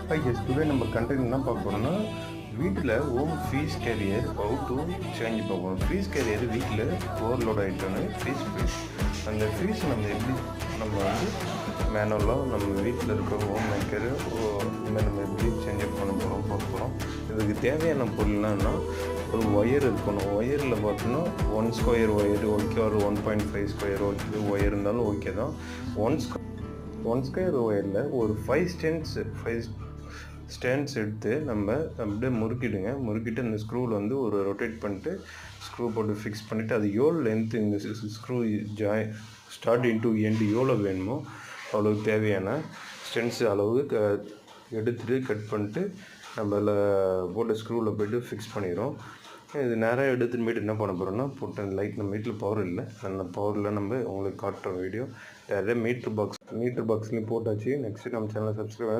Today நம்ம content என்ன பார்க்க போகிறோம்னா வீட்டில் home fuse carrier how to change பார்க்கணும். ஃபீஸ் கேரியர் வீட்டில் ஓவர்லோட் ஆகிட்டோன்னு ஃபீஸ் அந்த ஃபீஸ் நம்ம வந்து மேனுவலாக நம்ம வீட்டில் இருக்கிற ஹோம் மேக்கர் நம்ம எப்படி சேஞ்ச் பண்ண போகிறோம் பார்க்க போகிறோம். இதுக்கு தேவையான பொருள்னா ஒரு ஒயர் இருக்கணும். ஒயரில் பார்த்தோன்னா 1 ஸ்கொயர் ஒயர் ஓகே, ஒரு 1.5 ஸ்கொயர் ஓகே ஒயர் இருந்தாலும் ஓகே தான். 1 ஸ்கொயர் ஒயரில் ஒரு 5 ஸ்டாண்ட்ஸ் எடுத்து நம்ம அப்படியே முறுக்கிட்டு அந்த ஸ்க்ரூவில் வந்து ஒரு ரொட்டேட் பண்ணிட்டு ஸ்க்ரூ போட்டு ஃபிக்ஸ் பண்ணிவிட்டு அது எவ்வளோ லென்த்து இந்த ஸ்க்ரூ ஸ்டார்ட் இன்ட்டு எண்டு எவ்வளோ வேணுமோ அவ்வளோக்கு தேவையான ஸ்டென்ஸ் அளவு எடுத்துகிட்டு கட் பண்ணிட்டு நம்மள போட்டு ஸ்க்ரூவில் போய்ட்டு ஃபிக்ஸ் பண்ணிடுறோம். இது நேராக எடுத்துன்னு போய்ட்டு என்ன பண்ண போகிறோம்னா போட்டு லைட் நம்ம வீட்டில் பவர் இல்லை, அந்த பவரில் நம்ம உங்களுக்கு காட்டுற வீடியோ நிறைய மீட்ரு பாக்ஸ்லேயும் போட்டாச்சு. நெக்ஸ்ட்டு நம்ம சேனலை சப்ஸ்கிரைப்